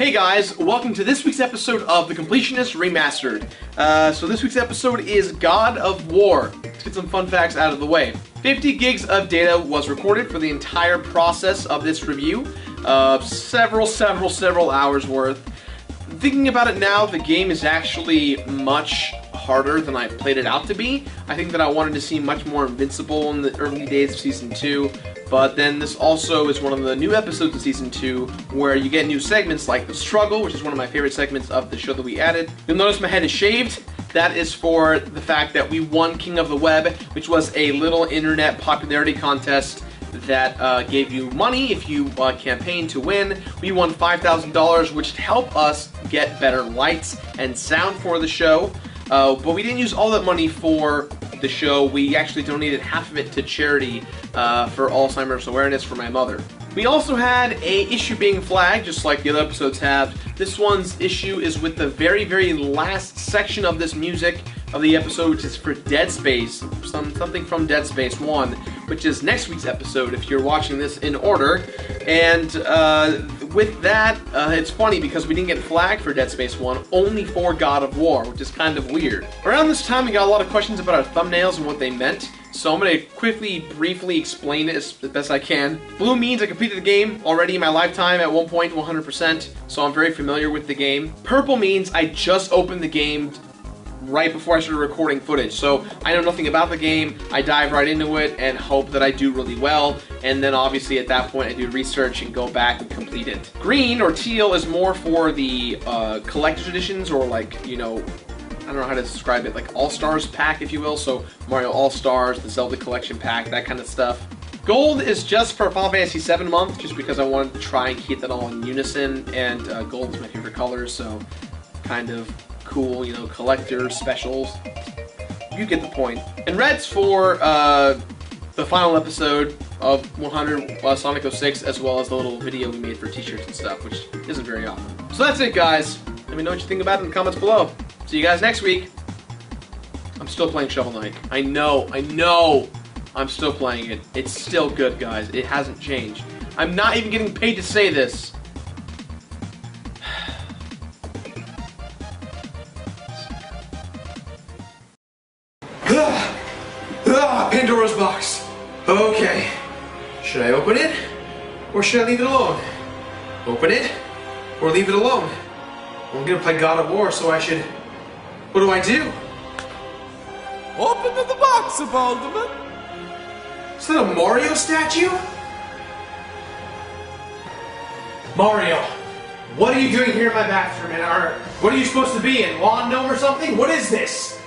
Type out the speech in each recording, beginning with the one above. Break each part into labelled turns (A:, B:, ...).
A: Hey guys, welcome to this week's episode of The Completionist Remastered. So this week's episode is God of War. Let's get some fun facts out of the way. 50 gigs of data was recorded for the entire process of this review. Several hours worth. Thinking about it now, the game is actually much harder than I played it out to be. I think that I wanted to see much more Invincible in the early days of Season 2, but then this also is one of the new episodes of Season 2 where you get new segments like The Struggle, which is one of my favorite segments of the show that we added. You'll notice my head is shaved. That is for the fact that we won King of the Web, which was a little internet popularity contest that gave you money if you campaign to win. We won $5,000, which helped us get better lights and sound for the show. But we didn't use all that money for the show. We actually donated half of it to charity for Alzheimer's awareness for my mother. We also had a issue being flagged, just like the other episodes have. This one's issue is with the very last section of this music of the episode, which is for Dead Space, something from Dead Space 1, which is next week's episode if you're watching this in order. And with that, it's funny because we didn't get flagged for Dead Space 1, only for God of War, which is kind of weird. Around this time, we got a lot of questions about our thumbnails and what they meant, so I'm going to briefly explain it as best I can. Blue means I completed the game already in my lifetime at one point, 100%, so I'm very familiar with the game. Purple means I just opened the game right before I started recording footage, so I know nothing about the game. I dive right into it and hope that I do really well, and then obviously at that point I do research and go back and complete it. Green or teal is more for the collector's editions, or like, you know, I don't know how to describe it, like All-Stars pack, if you will, so Mario All-Stars, the Zelda Collection pack, that kind of stuff. Gold is just for Final Fantasy VII month, just because I wanted to try and keep that all in unison, and gold is my favorite color, so kind of cool, you know, collector specials. You get the point. And red's for the final episode of 100 Sonic 06, as well as the little video we made for t-shirts and stuff, which isn't very often. So that's it, guys. Let me know what you think about it in the comments below. See you guys next week. I'm still playing Shovel Knight. I know. I'm still playing it. It's still good, guys. It hasn't changed. I'm not even getting paid to say this. Pandora's box. Okay. Should I open it? Or should I leave it alone? Open it? Or leave it alone? I'm gonna play God of War, so I should... What do I do?
B: Open the box, Balderman.
A: Is that a Mario statue? Mario, what are you doing here in my bathroom? And what are you supposed to be, in lawn gnome or something? What is this?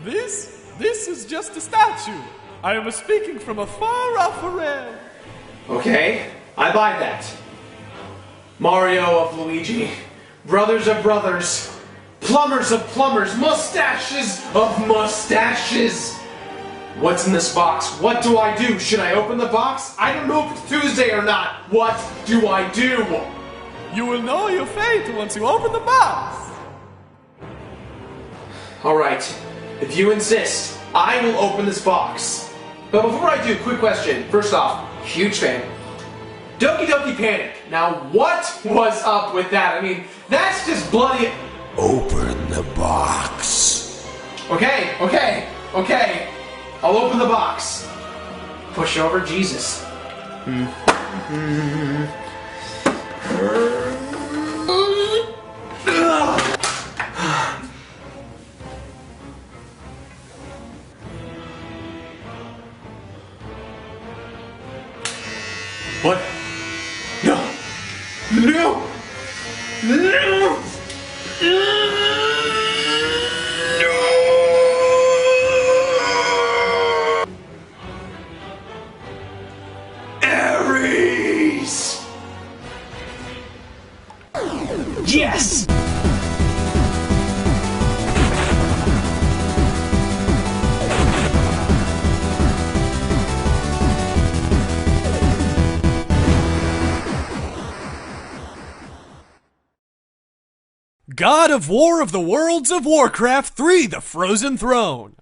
B: This is just a statue. I am speaking from a far-off realm.
A: Okay, I buy that. Mario of Luigi, brothers of brothers, plumbers of plumbers, mustaches of mustaches. What's in this box? What do I do? Should I open the box? I don't know if it's Tuesday or not. What do I do?
B: You will know your fate once you open the box.
A: Alright, if you insist, I will open this box. But before I do, quick question. First off, huge fan. Doki Doki Panic. Now, what was up with that? I mean, that's just bloody...
C: Open the box.
A: Okay. I'll open the box. Push over Jesus. What? No! Ares! Yes!
B: God of War of the Worlds of Warcraft 3: The Frozen Throne.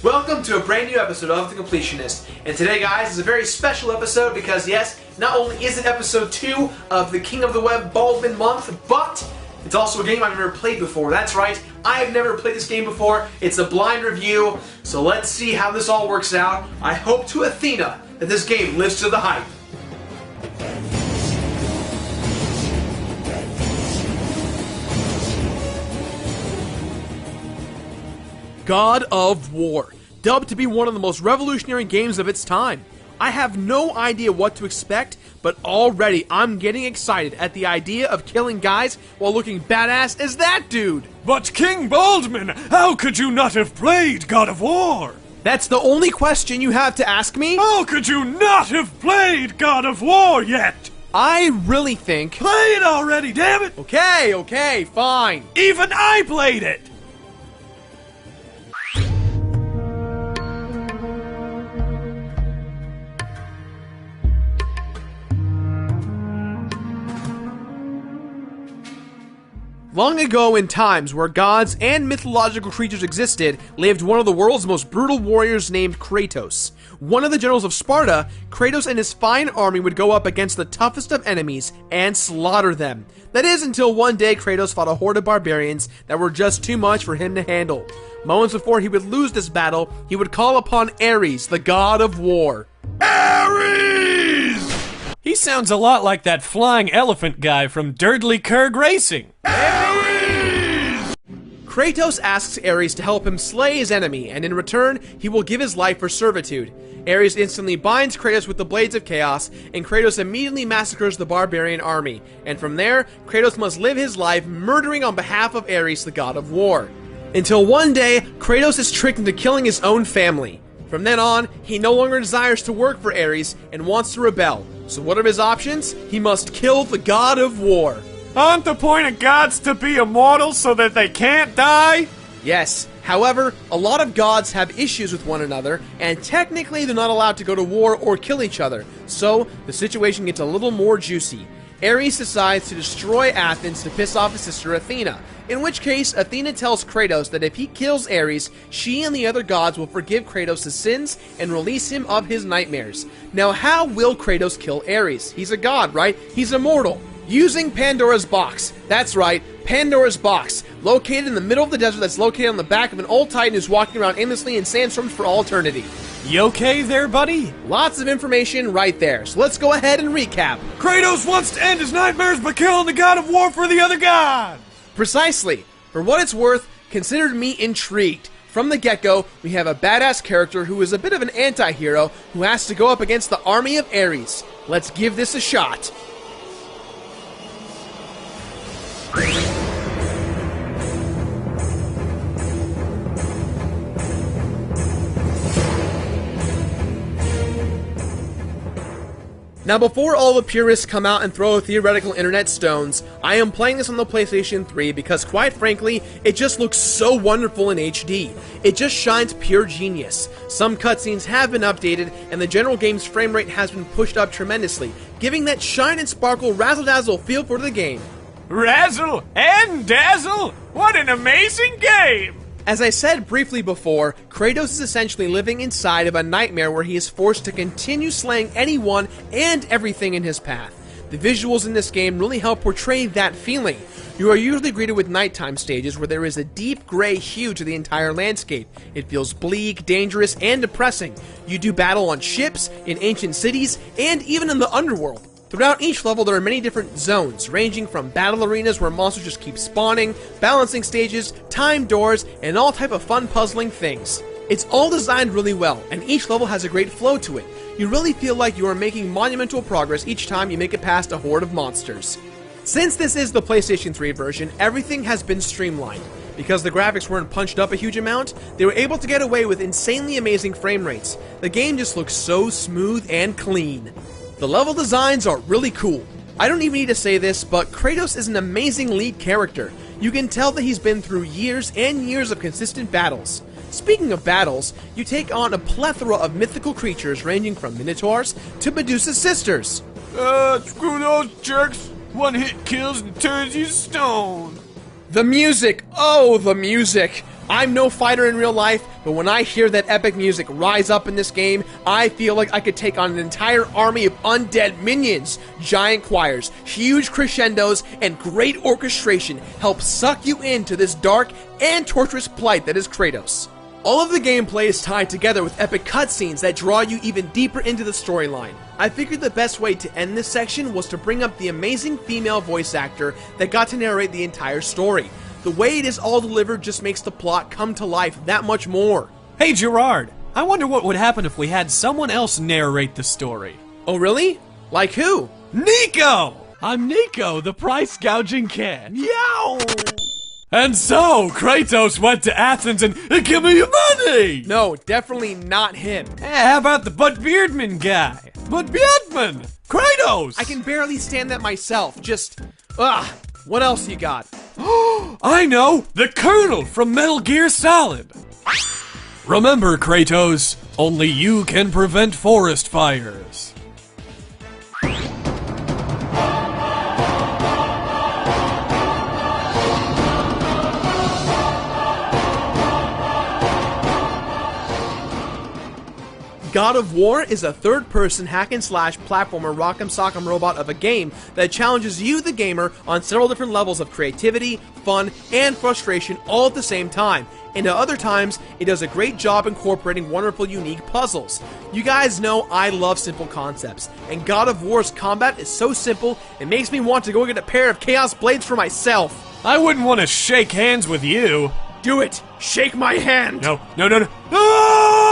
A: Welcome to a brand new episode of The Completionist. And today, guys, is a very special episode because, yes, not only is it episode 2 of the King of the Web Baldwin month, but it's also a game I've never played before. That's right, I have never played this game before. It's a blind review, so let's see how this all works out. I hope to Athena that this game lives to the hype. God of War, dubbed to be one of the most revolutionary games of its time. I have no idea what to expect, but already I'm getting excited at the idea of killing guys while looking badass as that dude.
B: But King Baldwin, how could you not have played God of War?
A: That's the only question you have to ask me?
B: How could you not have played God of War yet?
A: I really think...
B: Play it already, damn it!
A: Okay, fine.
B: Even I played it!
A: Long ago, in times where gods and mythological creatures existed, lived one of the world's most brutal warriors named Kratos. One of the generals of Sparta, Kratos and his fine army would go up against the toughest of enemies and slaughter them. That is, until one day Kratos fought a horde of barbarians that were just too much for him to handle. Moments before he would lose this battle, he would call upon Ares, the god of war.
B: Ares! He sounds a lot like that flying elephant guy from Durdley Kurg Racing. Ares!
A: Kratos asks Ares to help him slay his enemy, and in return, he will give his life for servitude. Ares instantly binds Kratos with the Blades of Chaos, and Kratos immediately massacres the barbarian army. And from there, Kratos must live his life murdering on behalf of Ares, the god of war. Until one day, Kratos is tricked into killing his own family. From then on, he no longer desires to work for Ares and wants to rebel. So what are his options? He must kill the god of war.
B: Aren't the point of gods to be immortal so that they can't die?
A: Yes. However, a lot of gods have issues with one another, and technically they're not allowed to go to war or kill each other. So, the situation gets a little more juicy. Ares decides to destroy Athens to piss off his sister Athena, in which case Athena tells Kratos that if he kills Ares, she and the other gods will forgive Kratos' sins and release him of his nightmares. Now how will Kratos kill Ares? He's a god, right? He's immortal. Using Pandora's box. That's right, Pandora's box, located in the middle of the desert that's located on the back of an old titan who's walking around aimlessly in sandstorms for all eternity.
B: You okay there, buddy?
A: Lots of information right there, so let's go ahead and recap.
B: Kratos wants to end his nightmares by killing the god of war for the other god!
A: Precisely. For what it's worth, consider me intrigued. From the get-go, we have a badass character who is a bit of an anti-hero who has to go up against the army of Ares. Let's give this a shot. Now before all the purists come out and throw theoretical internet stones, I am playing this on the PlayStation 3 because quite frankly, it just looks so wonderful in HD. It just shines pure genius. Some cutscenes have been updated and the general game's frame rate has been pushed up tremendously, giving that shine and sparkle razzle-dazzle feel for the game.
B: Razzle and dazzle? What an amazing game!
A: As I said briefly before, Kratos is essentially living inside of a nightmare where he is forced to continue slaying anyone and everything in his path. The visuals in this game really help portray that feeling. You are usually greeted with nighttime stages where there is a deep gray hue to the entire landscape. It feels bleak, dangerous, and depressing. You do battle on ships, in ancient cities, and even in the underworld. Throughout each level, there are many different zones, ranging from battle arenas where monsters just keep spawning, balancing stages, timed doors, and all type of fun puzzling things. It's all designed really well, and each level has a great flow to it. You really feel like you are making monumental progress each time you make it past a horde of monsters. Since this is the PlayStation 3 version, everything has been streamlined. Because the graphics weren't punched up a huge amount, they were able to get away with insanely amazing frame rates. The game just looks so smooth and clean. The level designs are really cool. I don't even need to say this, but Kratos is an amazing lead character. You can tell that he's been through years and years of consistent battles. Speaking of battles, you take on a plethora of mythical creatures ranging from minotaurs to Medusa's sisters.
B: Screw those jerks. One hit kills and turns you to stone.
A: The music! Oh, the music! I'm no fighter in real life, but when I hear that epic music rise up in this game, I feel like I could take on an entire army of undead minions. Giant choirs, huge crescendos, and great orchestration help suck you into this dark and torturous plight that is Kratos. All of the gameplay is tied together with epic cutscenes that draw you even deeper into the storyline. I figured the best way to end this section was to bring up the amazing female voice actor that got to narrate the entire story. The way it is all delivered just makes the plot come to life that much more.
B: Hey Gerard, I wonder what would happen if we had someone else narrate the story.
A: Oh really? Like who?
B: Nico! I'm Nico, the price gouging cat. Yow! And so, Kratos went to Athens and give me your money!
A: No, definitely not him.
B: How about the Bud Beardman guy? Bud Beardman! Kratos!
A: I can barely stand that myself, just... Ugh. What else you got?
B: I know! The Colonel from Metal Gear Solid! Remember, Kratos, only you can prevent forest fires.
A: God of War is a third-person hack-and-slash platformer rock'em sock'em robot of a game that challenges you, the gamer, on several different levels of creativity, fun, and frustration all at the same time. And at other times, it does a great job incorporating wonderful, unique puzzles. You guys know I love simple concepts, and God of War's combat is so simple, it makes me want to go get a pair of Chaos Blades for myself.
B: I wouldn't want to shake hands with you.
A: Do it! Shake my hand!
B: No. Ah!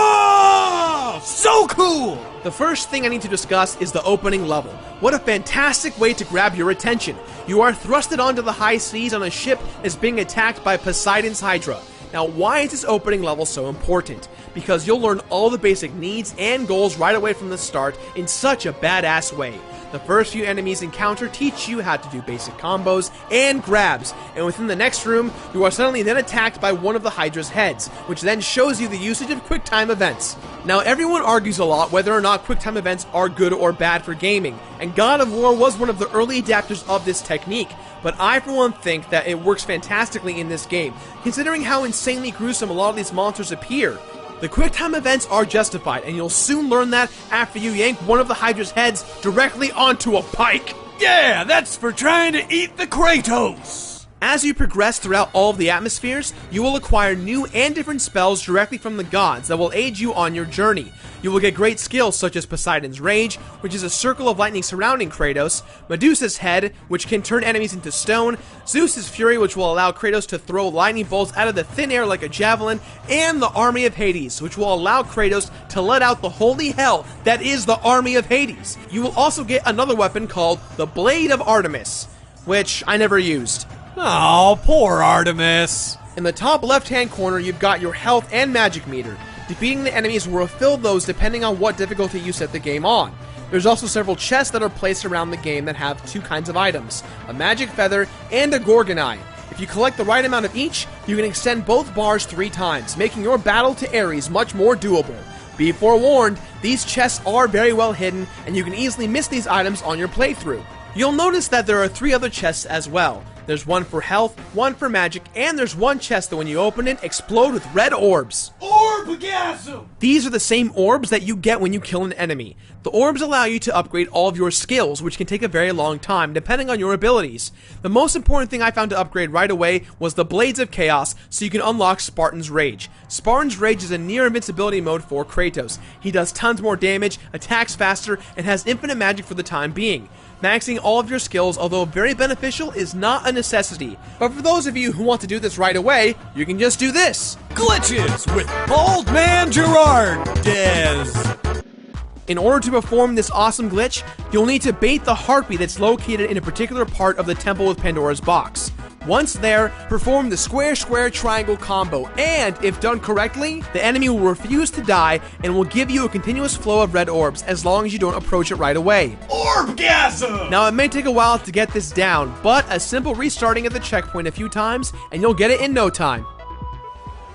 B: So cool!
A: The first thing I need to discuss is the opening level. What a fantastic way to grab your attention. You are thrusted onto the high seas on a ship that's being attacked by Poseidon's Hydra. Now, why is this opening level so important? Because you'll learn all the basic needs and goals right away from the start in such a badass way. The first few enemies encounter teach you how to do basic combos and grabs, and within the next room, you are suddenly then attacked by one of the Hydra's heads, which then shows you the usage of QuickTime events. Now, everyone argues a lot whether or not QuickTime events are good or bad for gaming, and God of War was one of the early adapters of this technique, but I for one think that it works fantastically in this game, considering how insanely gruesome a lot of these monsters appear. The QuickTime events are justified, and you'll soon learn that after you yank one of the Hydra's heads directly onto a pike.
B: Yeah, that's for trying to eat the Kratos!
A: As you progress throughout all of the atmospheres, you will acquire new and different spells directly from the gods that will aid you on your journey. You will get great skills such as Poseidon's Rage, which is a circle of lightning surrounding Kratos, Medusa's Head, which can turn enemies into stone, Zeus's Fury, which will allow Kratos to throw lightning bolts out of the thin air like a javelin, and the Army of Hades, which will allow Kratos to let out the holy hell that is the Army of Hades. You will also get another weapon called the Blade of Artemis, which I never used.
B: Oh, poor Artemis.
A: In the top left-hand corner, you've got your health and magic meter. Defeating the enemies will refill those depending on what difficulty you set the game on. There's also several chests that are placed around the game that have two kinds of items, a magic feather and a Gorgon Eye. If you collect the right amount of each, you can extend both bars 3 times, making your battle to Ares much more doable. Be forewarned, these chests are very well hidden, and you can easily miss these items on your playthrough. You'll notice that there are 3 other chests as well. There's one for health, one for magic, and there's one chest that when you open it, explode with red orbs.
B: Orgasm!
A: These are the same orbs that you get when you kill an enemy. The orbs allow you to upgrade all of your skills, which can take a very long time, depending on your abilities. The most important thing I found to upgrade right away was the Blades of Chaos, so you can unlock Spartan's Rage. Spartan's Rage is a near invincibility mode for Kratos. He does tons more damage, attacks faster, and has infinite magic for the time being. Maxing all of your skills, although very beneficial, is not a necessity. But for those of you who want to do this right away, you can just do this.
B: Glitches with Old Man Gerard Dez.
A: In order to perform this awesome glitch, you'll need to bait the harpy that's located in a particular part of the Temple with Pandora's Box. Once there, perform the square-square-triangle combo, and if done correctly, the enemy will refuse to die and will give you a continuous flow of red orbs as long as you don't approach it right away.
B: Orgasm!
A: Now, it may take a while to get this down, but a simple restarting of the checkpoint a few times, and you'll get it in no time.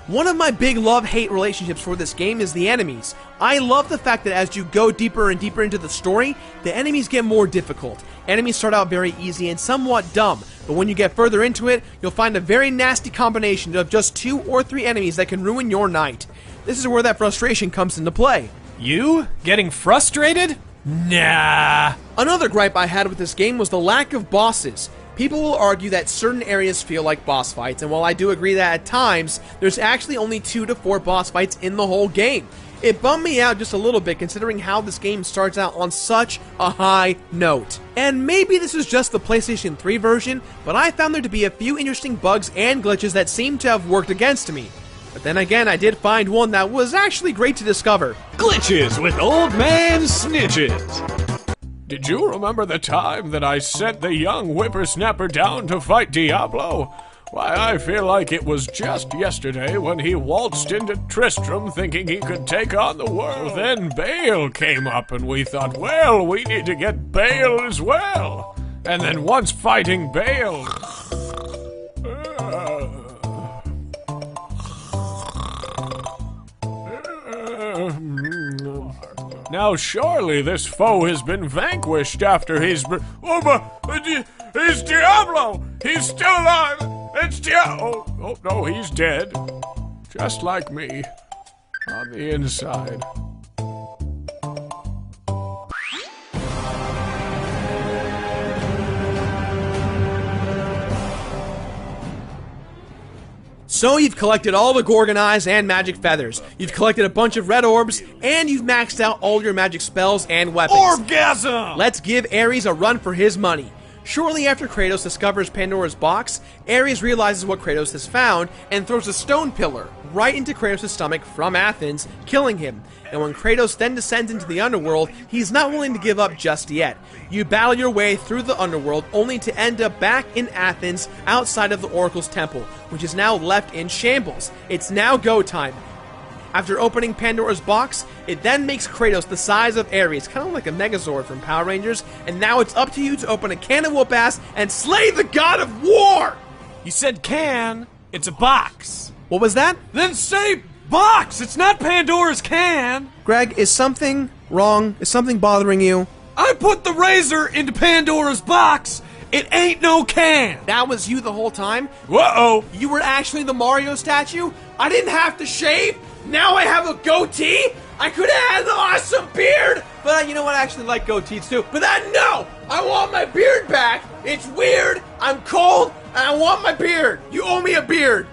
A: One of my big love-hate relationships for this game is the enemies. I love the fact that as you go deeper and deeper into the story, the enemies get more difficult. Enemies start out very easy and somewhat dumb, but when you get further into it, you'll find a very nasty combination of just 2 or 3 enemies that can ruin your night. This is where that frustration comes into play.
B: You? Getting frustrated? Nah.
A: Another gripe I had with this game was the lack of bosses. People will argue that certain areas feel like boss fights, and while I do agree that at times, there's actually only 2 to 4 boss fights in the whole game. It bummed me out just a little bit considering how this game starts out on such a high note. And maybe this is just the PlayStation 3 version, but I found there to be a few interesting bugs and glitches that seem to have worked against me. But then again, I did find one that was actually great to discover.
B: Glitches with Old Man Snitches. Did you remember the time that I sent the young whippersnapper down to fight Diablo? Why, I feel like it was just yesterday when he waltzed into Tristram thinking he could take on the world. Then Bale came up and we thought, well, we need to get Bale as well. And then once fighting Bale... Now surely this foe has been vanquished after he's he's Diablo! He's still alive! It's Diablo! Oh no, he's dead. Just like me. On the inside.
A: So you've collected all the Gorgon Eyes and magic feathers, you've collected a bunch of red orbs, and you've maxed out all your magic spells and weapons.
B: Orgasm!
A: Let's give Ares a run for his money. Shortly after Kratos discovers Pandora's box, Ares realizes what Kratos has found and throws a stone pillar right into Kratos' stomach from Athens, killing him. And when Kratos then descends into the underworld, he's not willing to give up just yet. You battle your way through the underworld only to end up back in Athens outside of the Oracle's temple, which is now left in shambles. It's now go time. After opening Pandora's box, it then makes Kratos the size of Ares, kind of like a Megazord from Power Rangers, and now it's up to you to open a can of whoop ass and slay the god of war!
B: You said can, it's a box.
A: What was that?
B: Then say box, it's not Pandora's can.
A: Greg, is something wrong? Is something bothering you?
B: I put the razor into Pandora's box, it ain't no can.
A: That was you the whole time?
B: Whoa.
A: You were actually the Mario statue? I didn't have to shave? Now I have a goatee? I could have had an awesome beard! But you know what, I actually like goatees too. But no! I want my beard back! It's weird, I'm cold, and I want my beard! You owe me a beard!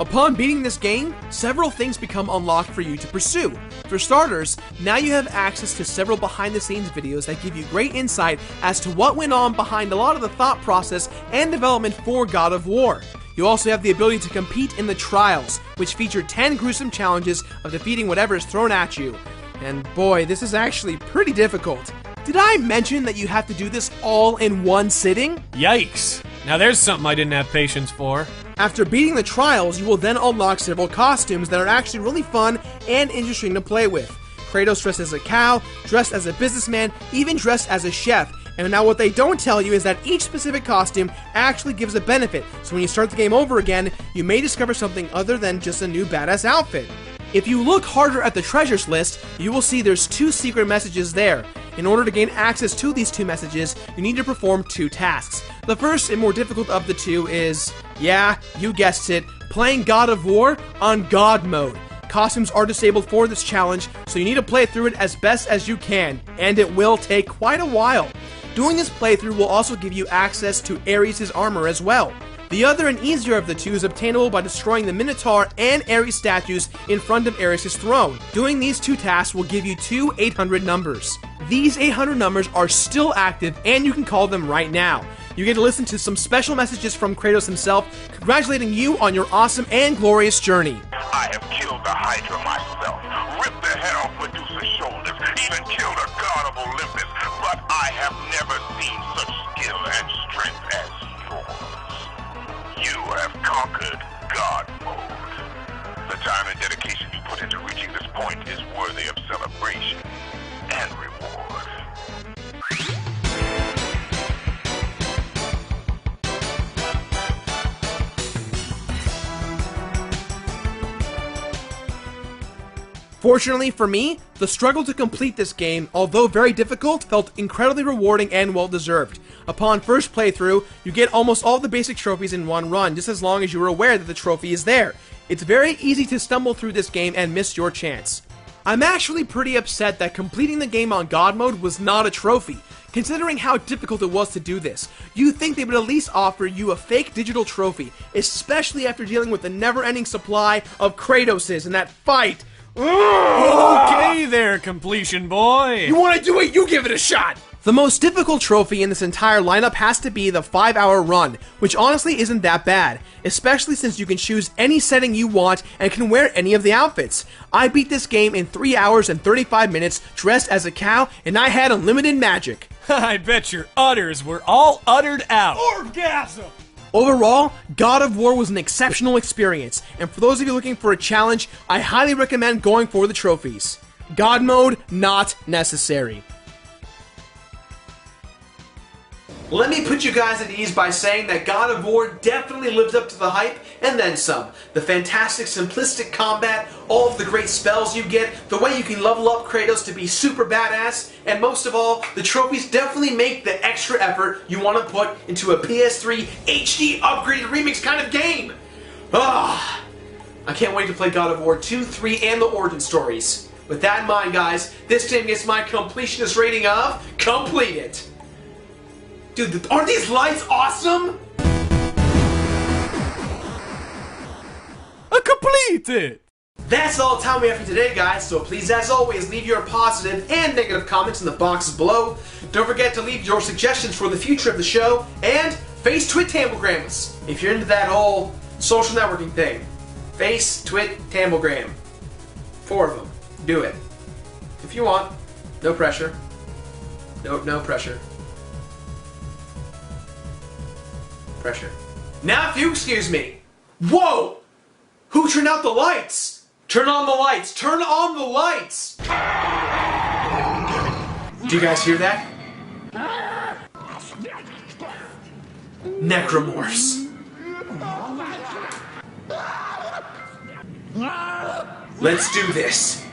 A: Upon beating this game, several things become unlocked for you to pursue. For starters, now you have access to several behind-the-scenes videos that give you great insight as to what went on behind a lot of the thought process and development for God of War. You also have the ability to compete in the trials, which feature 10 gruesome challenges of defeating whatever is thrown at you. And boy, this is actually pretty difficult. Did I mention that you have to do this all in one sitting?
B: Yikes. Now there's something I didn't have patience for.
A: After beating the trials, you will then unlock several costumes that are actually really fun and interesting to play with. Kratos dressed as a cow, dressed as a businessman, even dressed as a chef. And now what they don't tell you is that each specific costume actually gives a benefit, so when you start the game over again, you may discover something other than just a new badass outfit. If you look harder at the treasures list, you will see there's 2 secret messages there. In order to gain access to these 2 messages, you need to perform 2 tasks. The first and more difficult of the 2 is, yeah, you guessed it, playing God of War on God mode. Costumes are disabled for this challenge, so you need to play through it as best as you can, and it will take quite a while. Doing this playthrough will also give you access to Ares' armor as well. The other and easier of the 2 is obtainable by destroying the Minotaur and Ares statues in front of Ares' throne. Doing these 2 tasks will give you 2 800 numbers. These 800 numbers are still active and you can call them right now. You get to listen to some special messages from Kratos himself, congratulating you on your awesome and glorious journey.
D: I have killed the Hydra myself, ripped the head off Medusa's shoulders, even killed a god of Olympus, but I have never seen such skill and strength as yours. You have conquered God mode. The time and dedication you put into reaching this point is worthy of celebration and reward.
A: Fortunately for me, the struggle to complete this game, although very difficult, felt incredibly rewarding and well-deserved. Upon first playthrough, you get almost all the basic trophies in one run, just as long as you are aware that the trophy is there. It's very easy to stumble through this game and miss your chance. I'm actually pretty upset that completing the game on God mode was not a trophy, considering how difficult it was to do this. You'd think they would at least offer you a fake digital trophy, especially after dealing with the never-ending supply of Kratoses in that fight.
B: Okay there, completion boy.
A: You wanna do it? You give it a shot! The most difficult trophy in this entire lineup has to be the 5-hour run, which honestly isn't that bad, especially since you can choose any setting you want and can wear any of the outfits. I beat this game in 3 hours and 35 minutes dressed as a cow, and I had unlimited magic.
B: I bet your udders were all uttered out.
E: Orgasm!
A: Overall, God of War was an exceptional experience, and for those of you looking for a challenge, I highly recommend going for the trophies. God mode, not necessary. Let me put you guys at ease by saying that God of War definitely lived up to the hype, and then some. The fantastic simplistic combat, all of the great spells you get, the way you can level up Kratos to be super badass, and most of all, the trophies definitely make the extra effort you want to put into a PS3 HD upgraded remix kind of game. I can't wait to play God of War 2, 3, and the origin stories. With that in mind, guys, this game gets my completionist rating of completed. Dude, aren't these lights awesome?
B: Completed!
A: That's all the time we have for today, guys, so please, as always, leave your positive and negative comments in the boxes below. Don't forget to leave your suggestions for the future of the show, and face twit tamblegrams if you're into that whole social networking thing. Face, twit, tamblegram. 4 of them. Do it. If you want. No pressure. No pressure. Pressure. Now if you excuse me. Whoa! Who turned out the lights? Turn on the lights! Turn on the lights! Do you guys hear that? Necromorphs. Let's do this.